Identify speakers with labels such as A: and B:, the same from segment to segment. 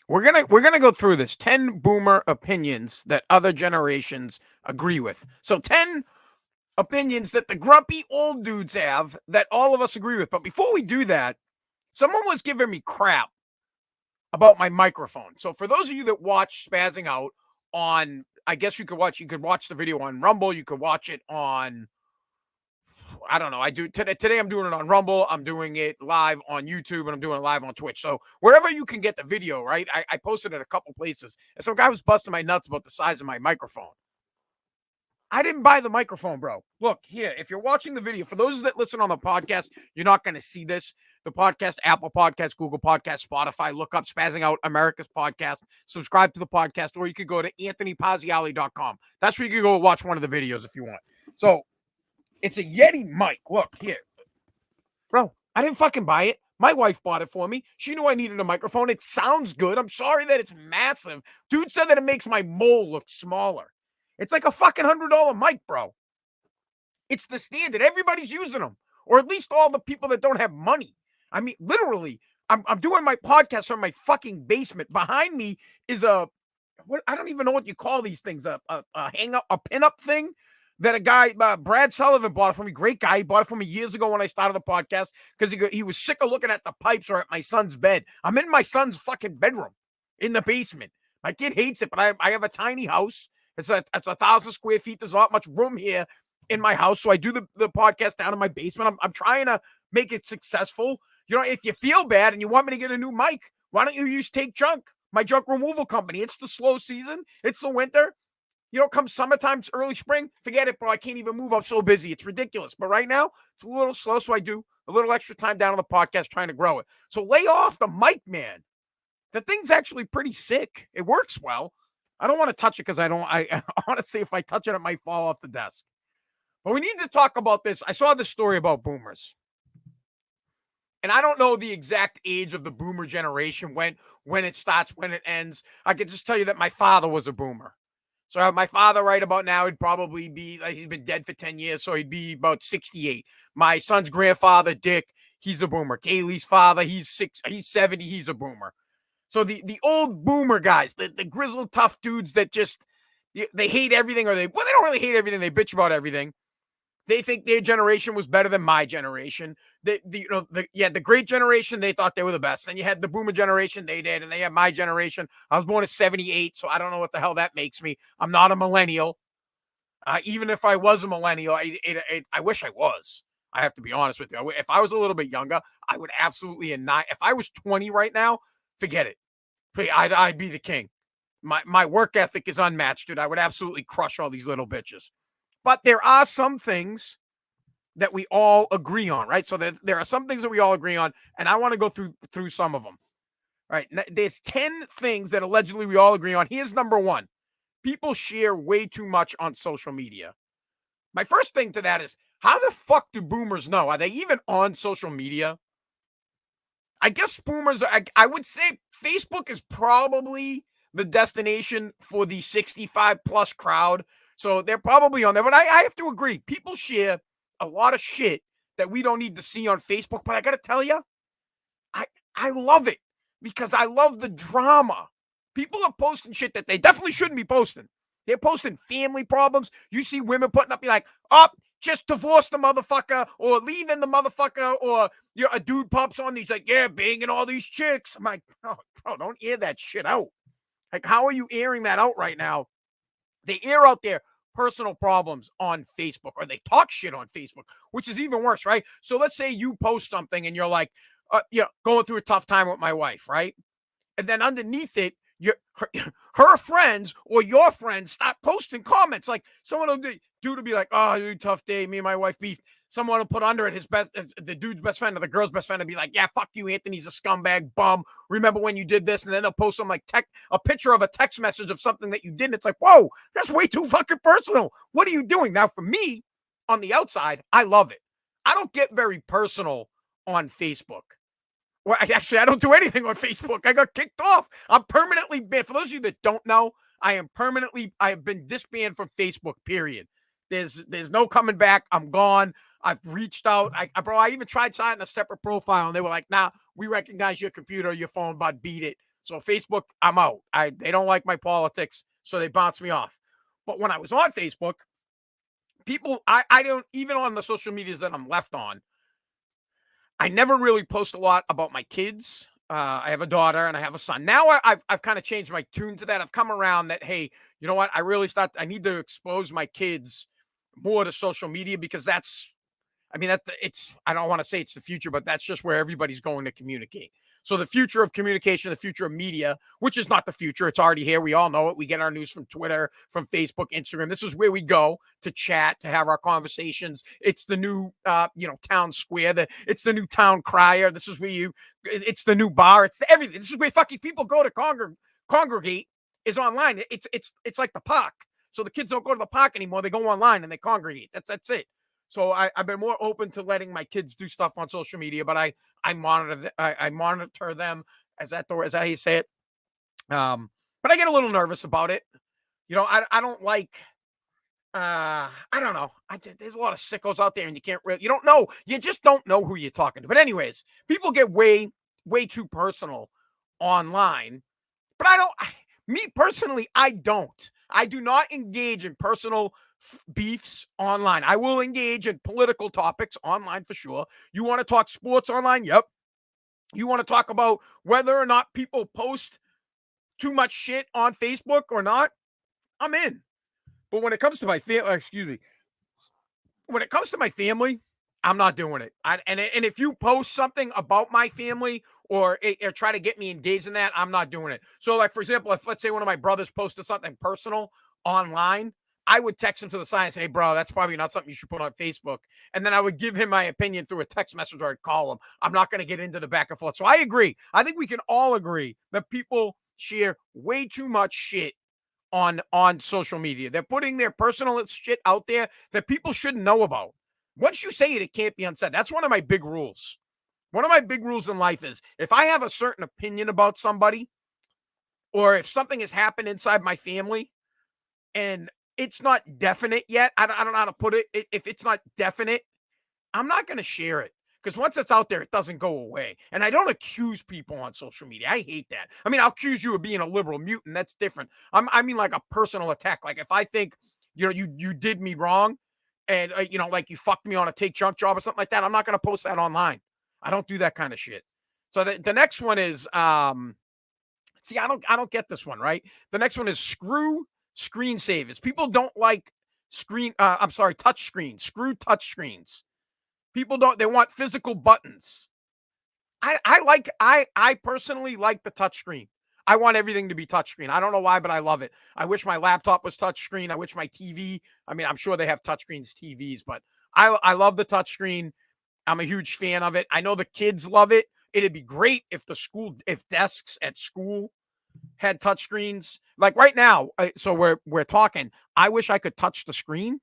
A: We're gonna go through this 10 boomer opinions that other generations agree with. So 10 opinions that the grumpy old dudes have that all of us agree with. But before we do that, someone was giving me crap about my microphone. So for those of you that watch Spazzing Out on, I guess you could watch the video on Rumble, you could watch it on, I don't know. I do today. I'm doing it on Rumble. I'm doing it live on YouTube, and I'm doing it live on Twitch. So wherever you can get the video, right? I posted it a couple places, and some guy was busting my nuts about the size of my microphone. I didn't buy the microphone, bro. Look here. If you're watching the video, for those that listen on the podcast, you're not going to see this. The podcast, Apple Podcast, Google Podcast, Spotify. Look up Spazzing Out America's Podcast. Subscribe to the podcast, or you could go to anthonypaziali.com. That's where you can go watch one of the videos if you want. So it's a Yeti mic. Look here. Bro, I didn't fucking buy it. My wife bought it for me. She knew I needed a microphone. It sounds good. I'm sorry that it's massive. Dude said that it makes my mole look smaller. It's like a fucking $100 mic, bro. It's the standard. Everybody's using them, or at least all the people that don't have money. I mean, literally, I'm doing my podcast from my fucking basement. Behind me is what I don't even know what you call these things. A hang up, a pin up thing that a guy, Brad Sullivan, bought it for me. Great guy. He bought it for me years ago when I started the podcast because he was sick of looking at the pipes or at my son's bed. I'm in my son's fucking bedroom in the basement. My kid hates it, but I have a tiny house. It's 1,000 square feet. There's not much room here in my house, so I do the podcast down in my basement. I'm trying to make it successful. You know, if you feel bad and you want me to get a new mic, why don't you use Take Junk, my junk removal company? It's the slow season. It's the winter. You know, come summertime, early spring, forget it, bro. I can't even move. I'm so busy. It's ridiculous. But right now, it's a little slow, so I do a little extra time down on the podcast trying to grow it. So lay off the mic, man. The thing's actually pretty sick. It works well. I don't want to touch it because I honestly, if I touch it, it might fall off the desk. But we need to talk about this. I saw this story about boomers. And I don't know the exact age of the boomer generation, when it starts, when it ends. I can just tell you that my father was a boomer. So my father right about now would probably be, like, he's been dead for 10 years, so he'd be about 68. My son's grandfather, Dick, he's a boomer. Kaylee's father, he's 70, he's a boomer. So the old boomer guys, the grizzled tough dudes that just they hate everything, or they don't really hate everything, they bitch about everything. They think their generation was better than my generation. The great generation, they thought they were the best. Then you had the boomer generation, they did, and they had my generation. I was born in 78, so I don't know what the hell that makes me. I'm not a millennial. Even if I was a millennial, I wish I was. I have to be honest with you. If I was a little bit younger, I would absolutely not. If I was 20 right now, forget it. I'd be the king. My work ethic is unmatched, dude. I would absolutely crush all these little bitches. But there are some things that we all agree on, right? So there are some things that we all agree on, and I want to go through some of them. All right, there's 10 things that allegedly we all agree on. Here's number one. People share way too much on social media. My first thing to that is, how the fuck do boomers know? Are they even on social media? I guess boomers, I would say Facebook is probably the destination for the 65 plus crowd. So they're probably on there. But I have to agree. People share a lot of shit that we don't need to see on Facebook. But I got to tell you, I love it because I love the drama. People are posting shit that they definitely shouldn't be posting. They're posting family problems. You see women putting up, be like, oh, just divorce the motherfucker, or leaving the motherfucker, or a dude pops on, he's like, yeah, banging all these chicks. I'm like, bro, don't air that shit out. Like, how are you airing that out right now? They air out their personal problems on Facebook, or they talk shit on Facebook, which is even worse, right? So let's say you post something and you're like, going through a tough time with my wife, right? And then underneath it, her friends or your friends start posting comments. Like, someone will be like, oh, you tough day, me and my wife beef. Someone will put under it the dude's best friend or the girl's best friend, and be like, yeah, fuck you, Anthony's a scumbag bum. Remember when you did this? And then they'll post some, like, a picture of a text message of something that you did. And it's like, whoa, that's way too fucking personal. What are you doing? Now, for me, on the outside, I love it. I don't get very personal on Facebook. Well, I don't do anything on Facebook. I got kicked off. I'm permanently banned. For those of you that don't know, I have been disbanded from Facebook, period. There's no coming back. I'm gone. I've reached out. I even tried signing a separate profile, and they were like, nah, we recognize your computer, your phone, but beat it. So Facebook, I'm out. They don't like my politics, so they bounce me off. But when I was on Facebook, people, I don't, even on the social medias that I'm left on, I never really post a lot about my kids. I have a daughter and I have a son. Now I've kind of changed my tune to that. I've come around that, hey, you know what? I need to expose my kids more to social media because I don't want to say it's the future, but that's just where everybody's going to communicate. So the future of communication, the future of media, which is not the future, it's already here. We all know it. We get our news from Twitter, from Facebook, Instagram. This is where we go to chat, to have our conversations. It's the new, town square. It's the new town crier. This is where it's the new bar. It's everything. This is where fucking people go to congregate is online. It's like the park. So the kids don't go to the park anymore. They go online and they congregate. That's it. So I've been more open to letting my kids do stuff on social media, but I monitor them. Is that how you say it? But I get a little nervous about it. I don't like. I don't know. There's a lot of sickos out there, and you don't know. You just don't know who you're talking to. But anyways, people get way too personal online. But me personally, I don't. I do not engage in personal beefs online. I will engage in political topics online for sure. You want to talk sports online? Yep. You want to talk about whether or not people post too much shit on Facebook or not? I'm in. But when it comes to my when it comes to my family, I'm not doing it. And if you post something about my family or try to get me engaged in that, I'm not doing it. So, like, for example, if let's say one of my brothers posted something personal online, I would text him to the side and say, hey, bro, that's probably not something you should put on Facebook. And then I would give him my opinion through a text message or I'd call him. I'm not going to get into the back and forth. So I agree. I think we can all agree that people share way too much shit on social media. They're putting their personal shit out there that people shouldn't know about. Once you say it, it can't be unsaid. That's one of my big rules. One of my big rules in life is if I have a certain opinion about somebody, or if something has happened inside my family and it's not definite yet, I don't know how to put it. If it's not definite, I'm not going to share it. Because once it's out there, it doesn't go away. And I don't accuse people on social media. I hate that. I mean, I'll accuse you of being a liberal mutant. That's different. I mean, like a personal attack. Like if I think, you did me wrong and, like you fucked me on a take junk job or something like that, I'm not going to post that online. I don't do that kind of shit. So the next one is, see, I don't get this one, right? The next one is screw screensavers. People don't like touch screens. Screw touch screens. People they want physical buttons. I personally like the touchscreen. I want everything to be touchscreen. I don't know why, but I love it. I wish my laptop was touchscreen. I wish my TV. I mean, I'm sure they have touchscreens TVs, but I love the touchscreen. I'm a huge fan of it. I know the kids love it. It'd be great if if desks at school had touchscreens. Like right now, so we're talking. I wish I could touch the screen.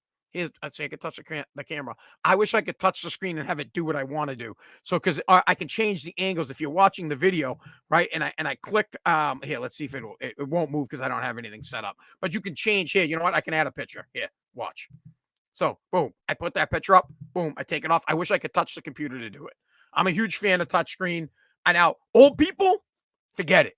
A: I'd say I could touch the camera. I wish I could touch the screen and have it do what I want to do. So because I can change the angles. If you're watching the video, right, and I click here, let's see if it won't move because I don't have anything set up. But you can change here. You know what? I can add a picture here. Watch. So boom, I put that picture up. Boom, I take it off. I wish I could touch the computer to do it. I'm a huge fan of touchscreen. And now old people, forget it.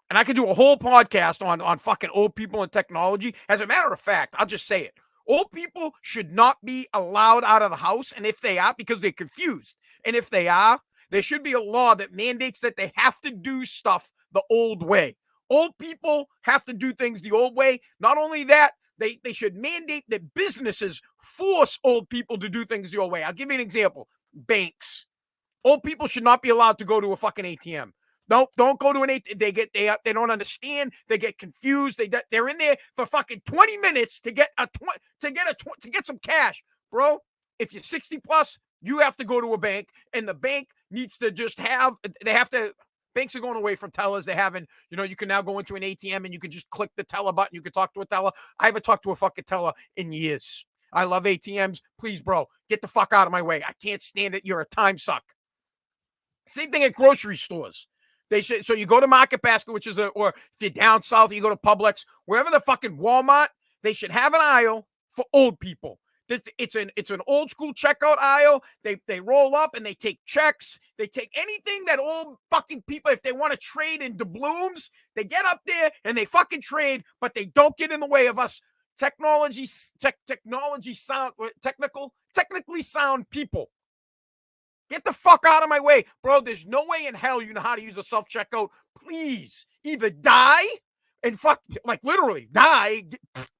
A: And I could do a whole podcast on fucking old people and technology. As a matter of fact, I'll just say it. Old people should not be allowed out of the house. And if they are, because they're confused. And if they are, there should be a law that mandates that they have to do stuff the old way. Old people have to do things the old way. Not only that, they should mandate that businesses force old people to do things the old way. I'll give you an example. Banks. Old people should not be allowed to go to a fucking ATM. No, don't go to an ATM. They don't understand. They get confused. They're in there for fucking 20 minutes to get some cash, bro. If you're 60 plus, you have to go to a bank, and the bank needs to just banks are going away from tellers. They're having, you can now go into an ATM and you can just click the teller button. You can talk to a teller. I haven't talked to a fucking teller in years. I love ATMs. Please, bro, get the fuck out of my way. I can't stand it. You're a time suck. Same thing at grocery stores. So you go to Market Basket, or if you're down south, you go to Publix, wherever the fucking Walmart, they should have an aisle for old people. It's an old school checkout aisle. They roll up and they take checks. They take anything that old fucking people, if they want to trade in doubloons, they get up there and they fucking trade, but they don't get in the way of us technically sound people. Get the fuck out of my way, bro. There's no way in hell you know how to use a self checkout. Please either die and fuck, like literally die,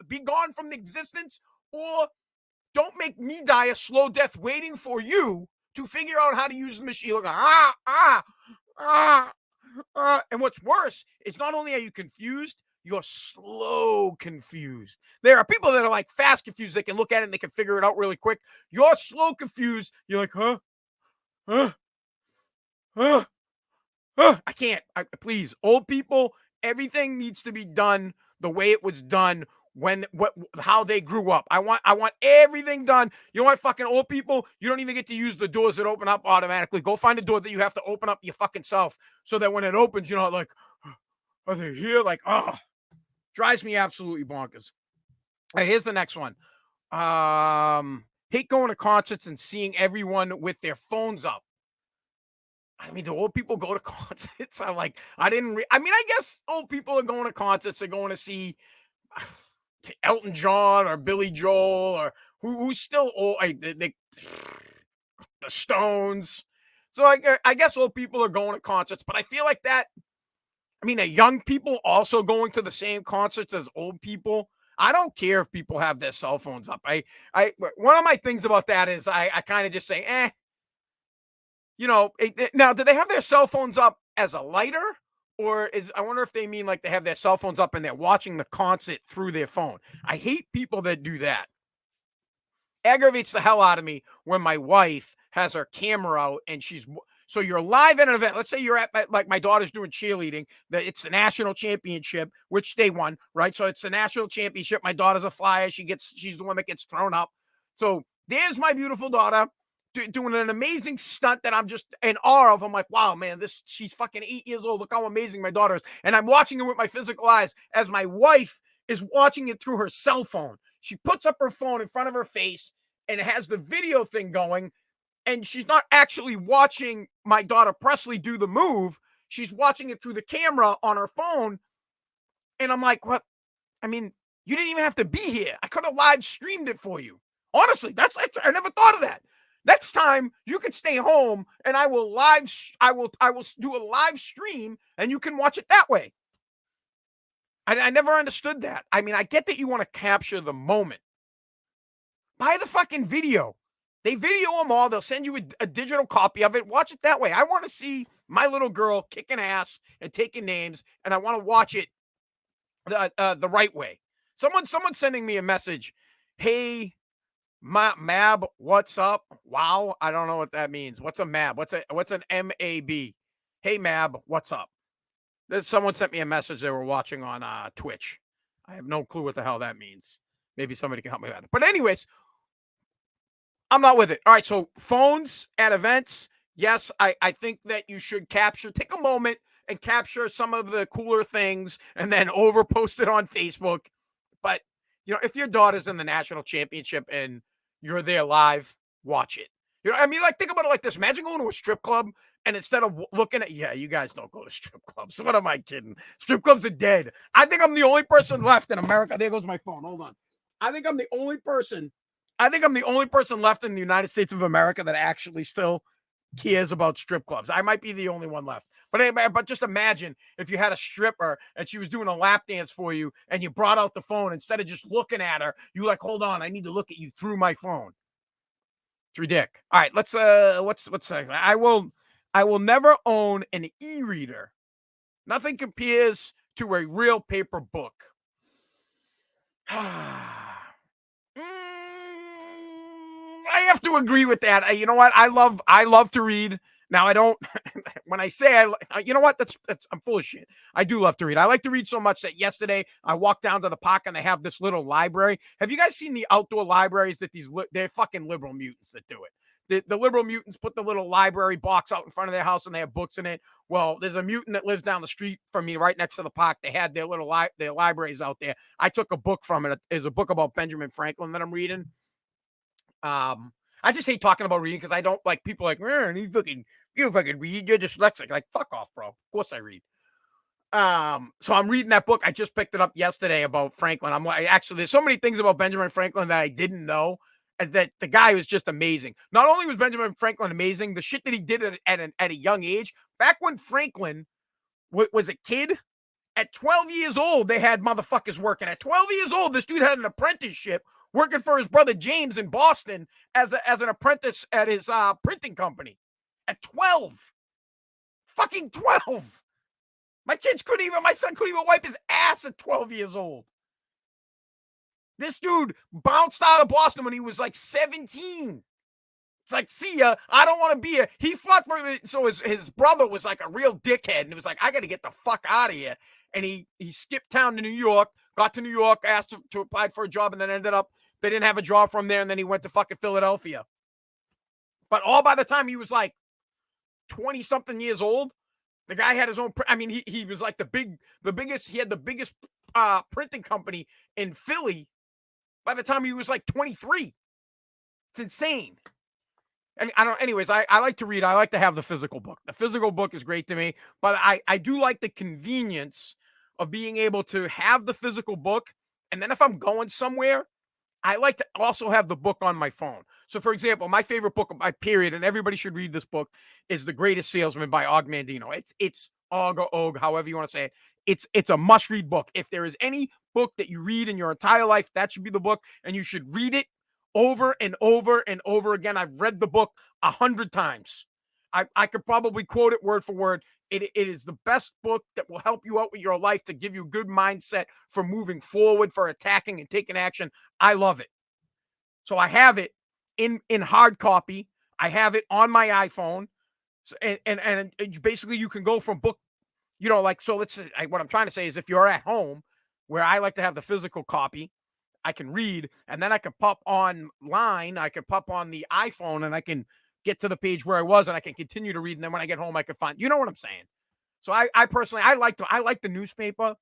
A: be gone from the existence, or don't make me die a slow death waiting for you to figure out how to use the machine. Look, and what's worse is not only are you confused, you're slow confused. There are people that are like fast confused. They can look at it and they can figure it out really quick. You're slow confused. You're like, huh, I can't. Please, old people, everything needs to be done the way it was done how they grew up. I want everything done. You know what, fucking old people, you don't even get to use the doors that open up automatically. Go find a door that you have to open up your fucking self, so that when it opens, you're not like, are they here? Like, drives me absolutely bonkers. All right, here's the next one. Hate going to concerts and seeing everyone with their phones up. I mean, do old people go to concerts? I guess old people are going to concerts. They're going to see Elton John or Billy Joel or who's still old. The Stones. So I guess old people are going to concerts, but I feel like that. I mean, are young people also going to the same concerts as old people? I don't care if people have their cell phones up. One of my things about that is I kind of just say, now, do they have their cell phones up as a lighter? Or I wonder if they mean like they have their cell phones up and they're watching the concert through their phone. I hate people that do that. Aggravates the hell out of me when my wife has her camera out and so you're live at an event. Let's say you're at, like, my daughter's doing cheerleading. It's the national championship, which they won, right? So it's the national championship. My daughter's a flyer. She's the one that gets thrown up. So there's my beautiful daughter doing an amazing stunt that I'm just in awe of. I'm like, wow, man, she's fucking 8 years old. Look how amazing my daughter is. And I'm watching her with my physical eyes as my wife is watching it through her cell phone. She puts up her phone in front of her face and it has the video thing going. And she's not actually watching my daughter Presley do the move. She's watching it through the camera on her phone. And I'm like, what? I mean, you didn't even have to be here. I could have live streamed it for you. Honestly, I never thought of that. Next time you can stay home and I will do a live stream and you can watch it that way. I never understood that. I mean, I get that you want to capture the moment. Buy the fucking video. They video them all. They'll send you a digital copy of it. Watch it that way. I want to see my little girl kicking ass and taking names, and I want to watch it the right way. Someone's sending me a message. Hey, Mab, what's up? Wow, I don't know what that means. What's a Mab? What's an MAB? Hey, Mab, what's up? Someone sent me a message they were watching on Twitch. I have no clue what the hell that means. Maybe somebody can help me with that. But anyways, I'm not with it. All right, so phones at events. Yes, I think that you should take a moment and capture some of the cooler things and then overpost it on Facebook. But, if your daughter's in the national championship and you're there live, watch it. I mean, like, think about it like this. Imagine going to a strip club and instead of looking at, you guys don't go to strip clubs. What am I kidding? Strip clubs are dead. I think I'm the only person left in America. There goes my phone. Hold on. I think I'm the only person left in the United States of America that actually still cares about strip clubs. I might be the only one left. But just imagine if you had a stripper and she was doing a lap dance for you and you brought out the phone instead of just looking at her. You like, hold on, I need to look at you through my phone. It's ridiculous. All right, let's what's next? I will never own an e-reader. Nothing compares to a real paper book. I have to agree with that. You know what? I love to read. Now I don't. When I say you know what? That's I'm full of shit. I do love to read. I like to read so much that yesterday I walked down to the park and they have this little library. Have you guys seen the outdoor libraries that they're fucking liberal mutants that do it? The liberal mutants put the little library box out in front of their house and they have books in it. Well, there's a mutant that lives down the street from me, right next to the park. They had their little their libraries out there. I took a book from it. It's a book about Benjamin Franklin that I'm reading. I just hate talking about reading because I don't like people like, you fucking read, you're dyslexic. Like, fuck off, bro. Of course I read. So I'm reading that book. I just picked it up yesterday about Franklin. I'm like, actually, there's so many things about Benjamin Franklin that I didn't know. And that the guy was just amazing. Not only was Benjamin Franklin amazing, the shit that he did at a young age. Back when Franklin was a kid, at 12 years old, they had motherfuckers working. At 12 years old, this dude had an apprenticeship working for his brother James in Boston as an apprentice at his printing company. At 12. Fucking 12. My son couldn't even wipe his ass at 12 years old. This dude bounced out of Boston when he was like 17. It's like, see ya, I don't want to be here. He fought for it. So his brother was like a real dickhead. And it was like, I got to get the fuck out of here. And he skipped town to New York, got to New York, asked to apply for a job, and then ended up, they didn't have a job from there. And then he went to fucking Philadelphia. But all by the time he was like 20 something years old, the guy had his own. I mean, he was like he had the biggest printing company in Philly by the time he was like 23. It's insane. And anyways, I like to read. I like to have the physical book. The physical book is great to me, but I do like the convenience of being able to have the physical book. And then if I'm going somewhere, I like to also have the book on my phone. So, for example, my favorite book by period, and everybody should read this book, is The Greatest Salesman by Og Mandino. It's Og, however you want to say it. It's a must-read book. If there is any book that you read in your entire life, that should be the book, and you should read it over and over and over again. I've read the book 100 times. I could probably quote it word for word. It is the best book that will help you out with your life, to give you a good mindset for moving forward, for attacking and taking action. I love it. So I have it in hard copy. I have it on my iPhone. So, and basically you can go from book, like, so let's say, what I'm trying to say is, if you're at home, where I like to have the physical copy, I can read, and then I can pop online. I can pop on the iPhone, and I can get to the page where I was, and I can continue to read. And then when I get home, I can find, you know what I'm saying? So I personally, I like the newspaper.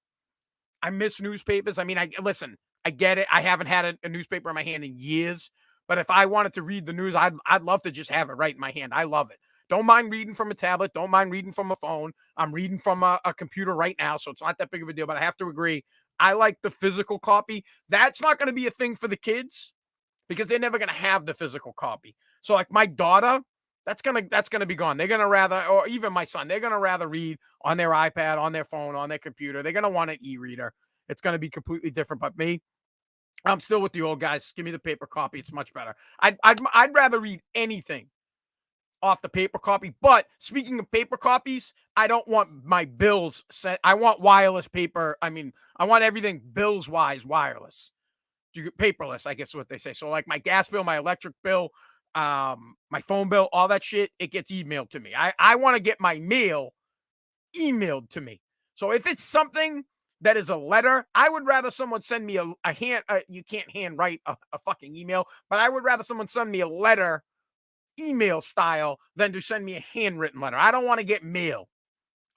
A: I miss newspapers. I mean, listen, I get it. I haven't had a newspaper in my hand in years, but if I wanted to read the news, I'd love to just have it right in my hand. I love it. Don't mind reading from a tablet. Don't mind reading from a phone. I'm reading from a computer right now, so it's not that big of a deal, but I have to agree. I like the physical copy. That's not going to be a thing for the kids because they're never going to have the physical copy. So like my daughter, that's going to be gone. They're going to rather, or even my son, they're going to rather read on their iPad, on their phone, on their computer. They're going to want an e-reader. It's going to be completely different. But me, I'm still with the old guys. Give me the paper copy. It's much better. I'd rather read anything off the paper copy. But speaking of paper copies, I don't want my bills sent. I want wireless paper. I mean, I want everything bills wise wireless. Paperless, I guess is what they say. So like my gas bill, my electric bill, my phone bill, all that shit, it gets emailed to me. I want to get my mail emailed to me. So if it's something that is a letter, I would rather someone send me a hand. You can't handwrite a fucking email, but I would rather someone send me a letter email style than to send me a handwritten letter. I don't want to get mail.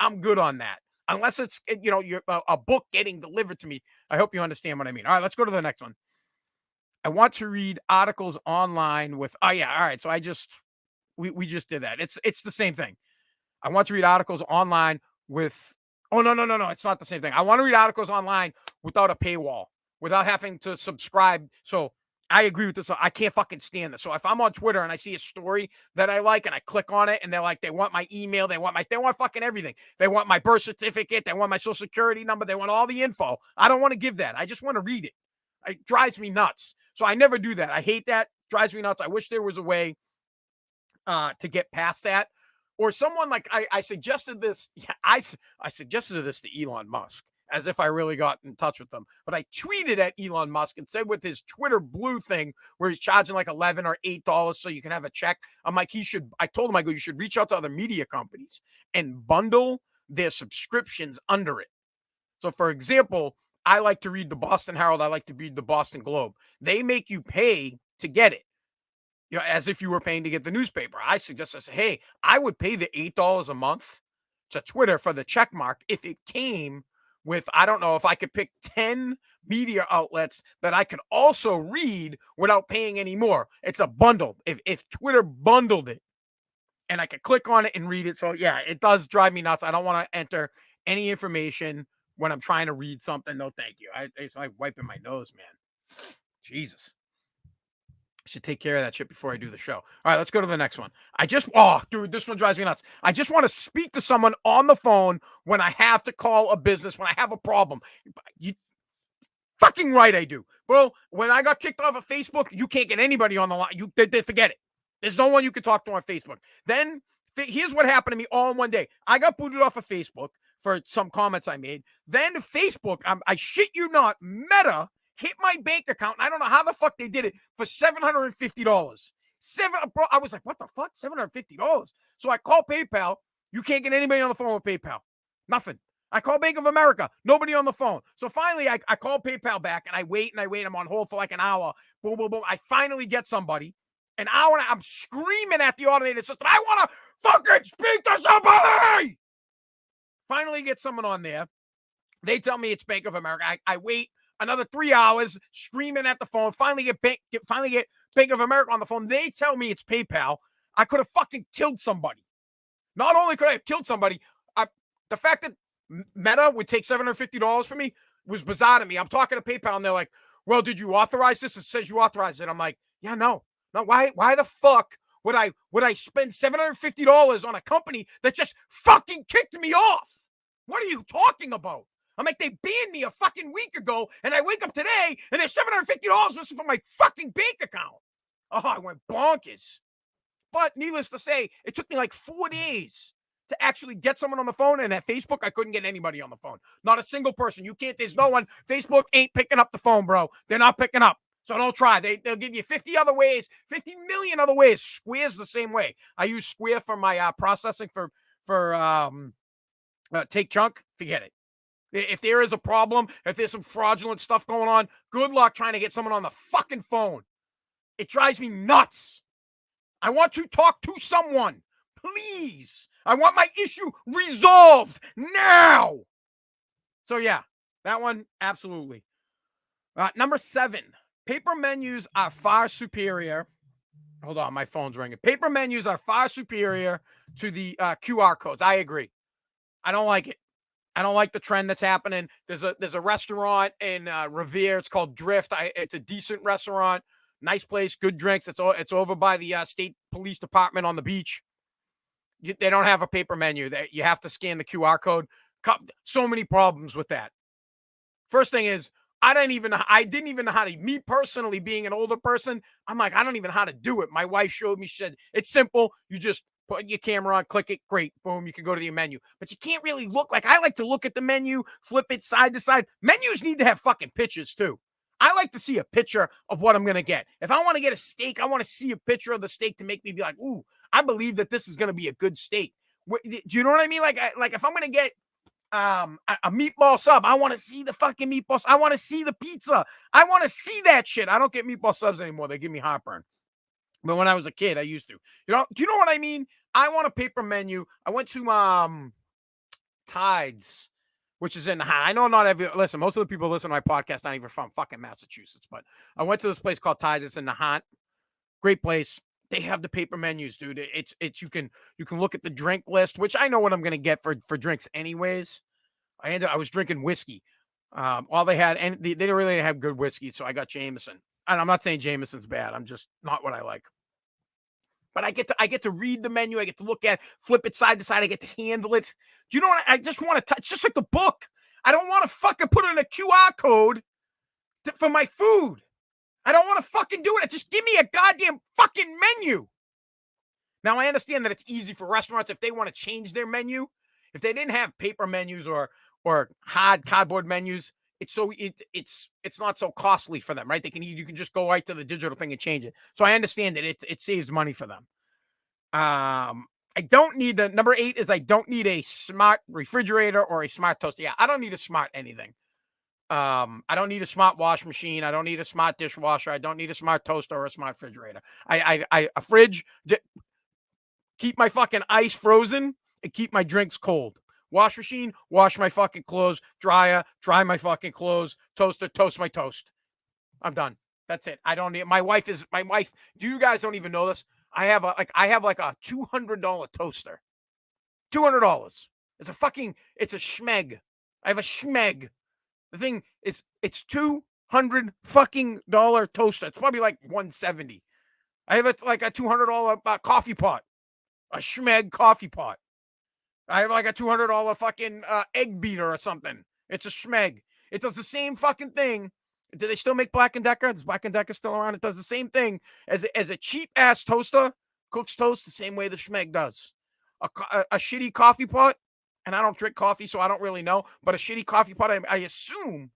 A: I'm good on that. Unless it's, you're a book getting delivered to me. I hope you understand what I mean. All right, let's go to the next one. I want to read articles online with, oh yeah. All right. So we just did that. It's the same thing. I want to read articles online with, oh, no. It's not the same thing. I want to read articles online without a paywall, without having to subscribe. So I agree with this. I can't fucking stand this. So if I'm on Twitter and I see a story that I like and I click on it and they're like, they want my email, they want fucking everything. They want my birth certificate, they want my social security number, they want all the info. I don't want to give that. I just want to read it. It drives me nuts. So I never do that. I hate that. Drives me nuts. I wish there was a way to get past that. Or someone like I suggested this. Yeah, I suggested this to Elon Musk, as if I really got in touch with them. But I tweeted at Elon Musk and said, with his Twitter Blue thing where he's charging like $11 or $8 so you can have a check, I'm like, I told him, you should reach out to other media companies and bundle their subscriptions under it. So for example, I like to read the Boston Herald. I like to read the Boston Globe. They make you pay to get it. As if you were paying to get the newspaper. I say, hey, I would pay the $8 a month to Twitter for the check mark if it came with, I don't know, if I could pick 10 media outlets that I could also read without paying any more. It's a bundle. If Twitter bundled it and I could click on it and read it. So yeah, it does drive me nuts. I don't want to enter any information when I'm trying to read something. No, thank you. It's like wiping my nose, man. Jesus. I should take care of that shit before I do the show. All right, let's go to the next one. Dude, this one drives me nuts. I just want to speak to someone on the phone when I have to call a business, when I have a problem. You fucking right I do. Bro, when I got kicked off of Facebook, you can't get anybody on the line. They forget it. There's no one you can talk to on Facebook. Then here's what happened to me all in one day. I got booted off of Facebook for some comments I made. Then Facebook, I shit you not, Meta hit my bank account. And I don't know how the fuck they did it for $750. Bro, I was like, what the fuck? $750. So I call PayPal. You can't get anybody on the phone with PayPal. Nothing. I call Bank of America. Nobody on the phone. So finally, I call PayPal back and I wait. I'm on hold for like an hour. Boom, boom, boom. I finally get somebody. An hour and I'm screaming at the automated system. I want to fucking speak to somebody. Finally get someone on there. They tell me it's Bank of America. I wait another 3 hours screaming at the phone. Finally get Bank of America on the phone. They tell me it's PayPal. I could have fucking killed somebody. Not only could I have killed somebody, the fact that Meta would take $750 from me was bizarre to me. I'm talking to PayPal and they're like, well, did you authorize this? It says you authorized it. I'm like, yeah, no. Why the fuck would I spend $750 on a company that just fucking kicked me off? What are you talking about? I'm like, they banned me a fucking week ago, and I wake up today, and there's $750 missing from my fucking bank account. Oh, I went bonkers. But needless to say, it took me like 4 days to actually get someone on the phone, and at Facebook, I couldn't get anybody on the phone. Not a single person. There's no one. Facebook ain't picking up the phone, bro. They're not picking up. So don't try. They'll give you 50 other ways, 50 million other ways. Square's the same way. I use Square for my processing for Take Chunk. Forget it. If there is a problem, if there's some fraudulent stuff going on, good luck trying to get someone on the fucking phone. It drives me nuts. I want to talk to someone. Please. I want my issue resolved now. So yeah, that one, absolutely. Number 7. Paper menus are far superior. Hold on, my phone's ringing. Paper menus are far superior to the QR codes. I agree. I don't like it. I don't like the trend that's happening. There's a restaurant in Revere. It's called Drift. It's a decent restaurant, nice place, good drinks. It's over by the state police department on the beach. They don't have a paper menu. You have to scan the QR code. So many problems with that. First thing is, I didn't even know how to, me personally being an older person, I'm like, I don't even know how to do it. My wife showed me, she said, it's simple. You just put your camera on, click it, great, boom, you can go to the menu. But you can't really look I like to look at the menu, flip it side to side. Menus need to have fucking pictures too. I like to see a picture of what I'm going to get. If I want to get a steak, I want to see a picture of the steak to make me be like, ooh, I believe that this is going to be a good steak. Do you know what I mean? Like if I'm going to get a meatball sub, I want to see the fucking meatballs. I want to see the pizza. I want to see that shit. I don't get meatball subs anymore. They give me heartburn. But when I was a kid, I used to. Do you know what I mean? I want a paper menu. I went to Tides, which is in I know not every listen. Most of the people listen to my podcast not even from fucking Massachusetts, but I went to this place called Tides. It's in Nahant. Great place. They have the paper menus, dude. It's you can look at the drink list, which I know what I'm gonna get for drinks anyways. I was drinking whiskey. All they had, and they didn't really have good whiskey, so I got Jameson. And I'm not saying Jameson's bad. I'm just not what I like. But I get to read the menu. I get to look at it, flip it side to side. I get to handle it. Do you know what? I just want to touch, just like the book. I don't want to fucking put in a QR code for my food. I don't want to fucking do it. Just give me a goddamn fucking menu. Now, I understand that it's easy for restaurants if they want to change their menu. If they didn't have paper menus or hard cardboard menus, it's not so costly for them, right? You can just go right to the digital thing and change it. So I understand that it saves money for them. I don't need number 8 is I don't need a smart refrigerator or a smart toaster. Yeah, I don't need a smart anything. I don't need a smart wash machine. I don't need a smart dishwasher. I don't need a smart toaster or a smart refrigerator. A fridge, keep my fucking ice frozen and keep my drinks cold. Wash machine, wash my fucking clothes. Dryer, dry my fucking clothes. Toaster, toast my toast. I'm done. That's it. I don't need my wife. Do you guys don't even know this? I have a $200 toaster. $200. It's a schmeg. I have a schmeg. The thing is, it's $200 fucking toaster. It's probably like 170. I have like a $200 coffee pot, a schmeg coffee pot. I have like a $200 fucking egg beater or something. It's a schmeg. It does the same fucking thing. Do they still make Black & Decker? Is Black & Decker still around? It does the same thing as a cheap ass toaster. Cooks toast the same way the schmeg does. A shitty coffee pot, and I don't drink coffee, so I don't really know. But a shitty coffee pot, I assume,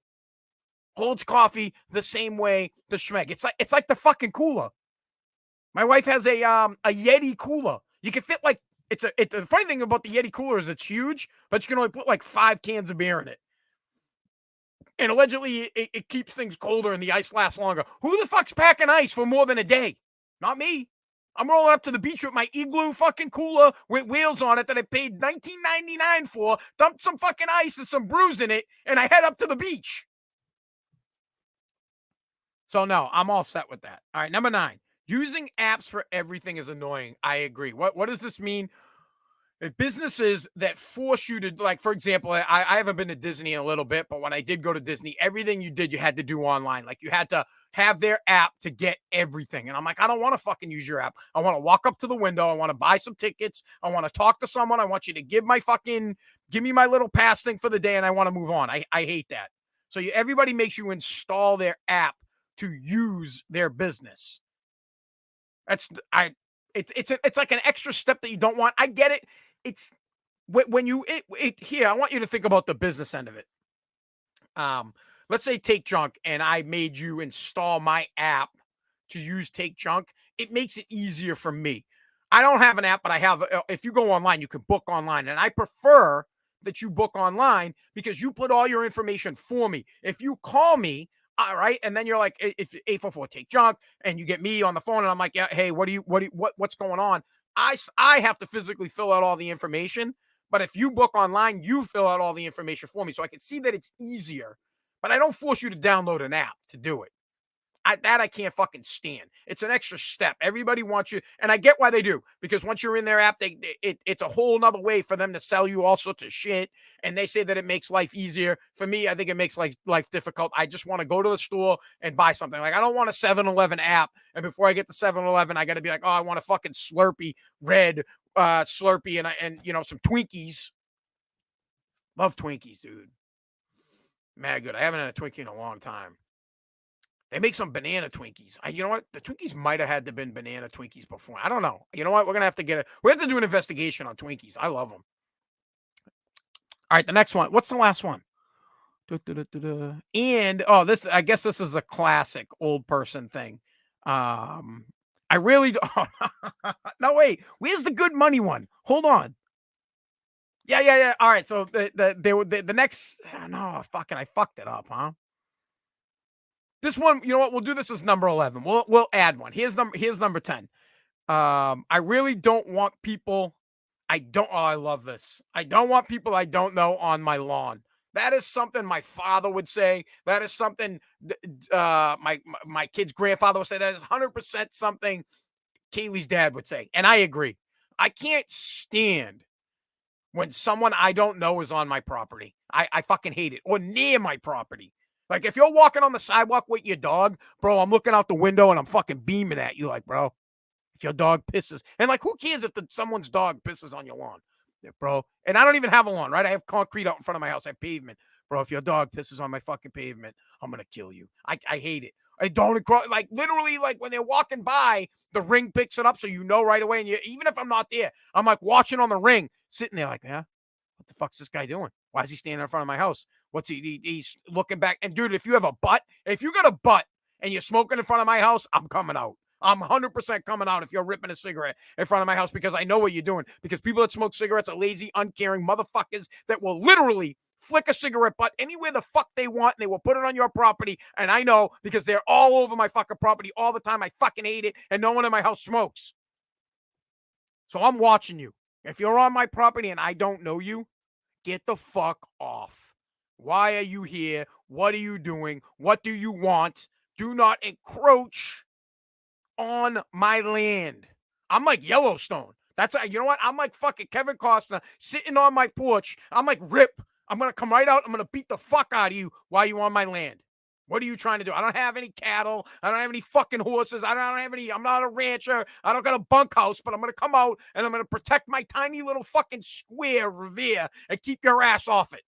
A: holds coffee the same way the schmeg. It's like the fucking cooler. My wife has a Yeti cooler. You can fit like the funny thing about the Yeti cooler is it's huge, but you can only put like 5 cans of beer in it. And allegedly, it keeps things colder and the ice lasts longer. Who the fuck's packing ice for more than a day? Not me. I'm rolling up to the beach with my Igloo fucking cooler with wheels on it that I paid $19.99 for, dumped some fucking ice and some brews in it, and I head up to the beach. So, no, I'm all set with that. All right, number 9. Using apps for everything is annoying. I agree. What does this mean? Businesses that force you to, like, for example, I haven't been to Disney in a little bit, but when I did go to Disney, everything you did, you had to do online. Like, you had to have their app to get everything. And I'm like, I don't want to fucking use your app. I want to walk up to the window. I want to buy some tickets. I want to talk to someone. I want you to give me my little pass thing for the day, and I want to move on. I hate that. So everybody makes you install their app to use their business. It's like an extra step that you don't want. I get it. It's when you here. I want you to think about the business end of it. Let's say Take Junk, and I made you install my app to use Take Junk. It makes it easier for me. I don't have an app, but I have. If you go online, you can book online, and I prefer that you book online because you put all your information for me. If you call me, all right, and then you're like, if 844 Take Junk, and you get me on the phone, and I'm like, yeah, hey, what's going on? I have to physically fill out all the information, but if you book online, you fill out all the information for me, so I can see that it's easier. But I don't force you to download an app to do it. I can't fucking stand. It's an extra step. Everybody wants you, and I get why they do, because once you're in their app, it's a whole nother way for them to sell you all sorts of shit, and they say that it makes life easier. For me, I think it makes life difficult. I just want to go to the store and buy something. Like, I don't want a 7-Eleven app, and before I get to 7-Eleven, I got to be like, oh, I want a fucking Slurpee red Slurpee and some Twinkies. Love Twinkies, dude. Mad good. I haven't had a Twinkie in a long time. They make some banana Twinkies. You know what? The Twinkies might have had to been banana Twinkies before. I don't know. You know what? We're gonna have to we have to do an investigation on Twinkies. I love them. All right, the next one. What's the last one? And I guess this is a classic old person thing. I really no wait. Where's the good money one? Hold on. Yeah. All right. So the next no fucking I fucked it up, huh? This one, you know what? We'll do this as number 11. We'll add one. Here's number 10. I really don't want people. I love this. I don't want people I don't know on my lawn. That is something my father would say. That is something my kid's grandfather would say. That is 100% something Kaylee's dad would say. And I agree. I can't stand when someone I don't know is on my property. I fucking hate it. Or near my property. Like, if you're walking on the sidewalk with your dog, bro, I'm looking out the window and I'm fucking beaming at you like, bro, if your dog pisses. And, like, who cares if someone's dog pisses on your lawn? Yeah, bro. And I don't even have a lawn, right? I have concrete out in front of my house. I have pavement. Bro, if your dog pisses on my fucking pavement, I'm going to kill you. I hate it. I don't, like, literally, like, when they're walking by, the ring picks it up so you know right away. And even if I'm not there, I'm, like, watching on the ring, sitting there like, yeah, what the fuck's this guy doing? Why is he standing in front of my house? What's he's looking back. And dude, if you got a butt and you're smoking in front of my house, I'm coming out. I'm 100% coming out if you're ripping a cigarette in front of my house, because I know what you're doing. Because people that smoke cigarettes are lazy, uncaring motherfuckers that will literally flick a cigarette butt anywhere the fuck they want, and they will put it on your property. And I know, because they're all over my fucking property all the time. I fucking hate it, and no one in my house smokes. So I'm watching you. If you're on my property and I don't know you, Get the fuck off. Why are you here? What are you doing? What do you want? Do not encroach on my land. I'm like Yellowstone. That's you know what? I'm like fucking Kevin Costner sitting on my porch. I'm like Rip. I'm gonna come right out. I'm gonna beat the fuck out of you while you on my land. What are you trying to do? I don't have any cattle. I don't have any fucking horses. I don't have any. I'm not a rancher. I don't got a bunkhouse. But I'm gonna come out and I'm gonna protect my tiny little fucking square revere and keep your ass off it.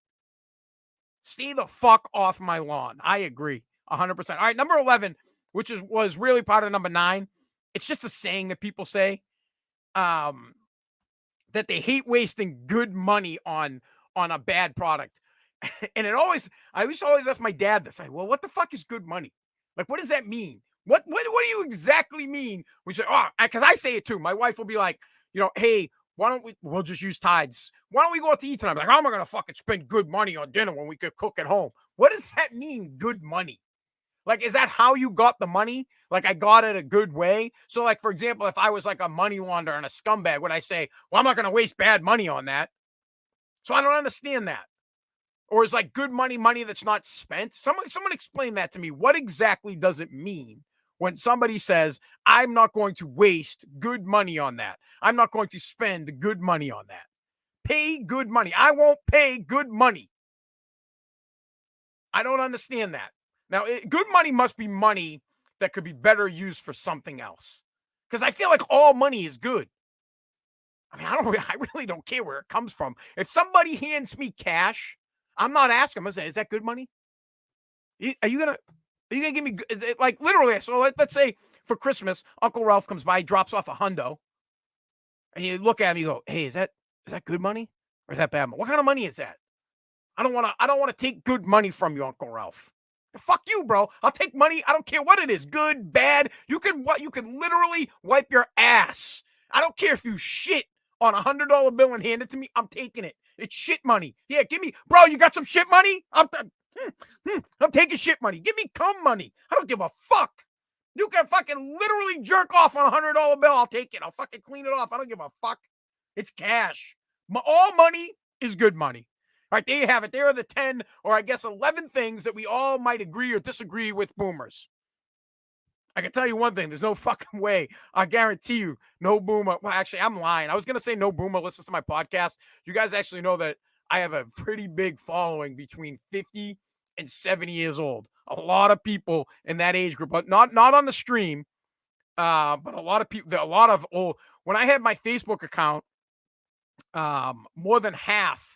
A: Stay the fuck off my lawn. I agree 100%. All right, number 11, which was really part of number 9. It's just a saying that people say um, that they hate wasting good money on a bad product. And I used to always ask my dad this. Well, what the fuck is good money? Like, what does that mean? What do you exactly mean? We say, oh, because I say it too. My wife will be like, hey, why don't we'll just use Tides. Why don't we go out to eat tonight? I'm like, how am I going to fucking spend good money on dinner when we could cook at home? What does that mean, good money? Like, is that how you got the money? Like, I got it a good way. So, like, for example, if I was like a money launderer and a scumbag, would I say, well, I'm not going to waste bad money on that? So I don't understand that. Or is like good money that's not spent? Someone explain that to me. What exactly does it mean when somebody says, I'm not going to waste good money on that? I'm not going to spend good money on that. Pay good money. I won't pay good money. I don't understand that. Now, good money must be money that could be better used for something else. Because I feel like all money is good. I mean, I really don't care where it comes from. If somebody hands me cash, I'm not asking. I'm gonna say, is that good money? Are you gonna give me like literally? So let's say for Christmas, Uncle Ralph comes by, drops off a hundo, and you look at me, and you go, hey, is that good money or is that bad money? What kind of money is that? I don't want to take good money from you, Uncle Ralph. Fuck you, bro. I'll take money. I don't care what it is, good, bad. You can literally wipe your ass. I don't care if you shit on $100 bill and hand it to me. I'm taking it. It's shit money. Yeah, give me, bro. You got some shit money? I'm taking shit money. Give me cum money. I don't give a fuck. You can fucking literally jerk off on $100 bill. I'll take it. I'll fucking clean it off. I don't give a fuck. It's cash. All money is good money. All right, there you have it. There are the 10 or I guess 11 things that we all might agree or disagree with boomers. I can tell you one thing. There's no fucking way. I guarantee you, no boomer. Well, actually, I'm lying. I was going to say no boomer listens to my podcast. You guys actually know that I have a pretty big following between 50 and 70 years old. A lot of people in that age group, but not on the stream, but a lot of people, when I had my Facebook account, more than half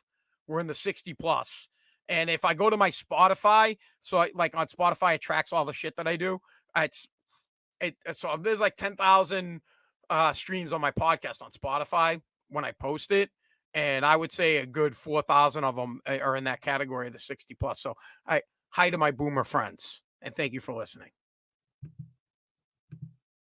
A: were in the 60 plus. And if I go to my Spotify, so like on Spotify, it tracks all the shit that I do. So there's like 10,000 streams on my podcast on Spotify when I post it. And I would say a good 4,000 of them are in that category of the 60 plus. So hi to my boomer friends and thank you for listening.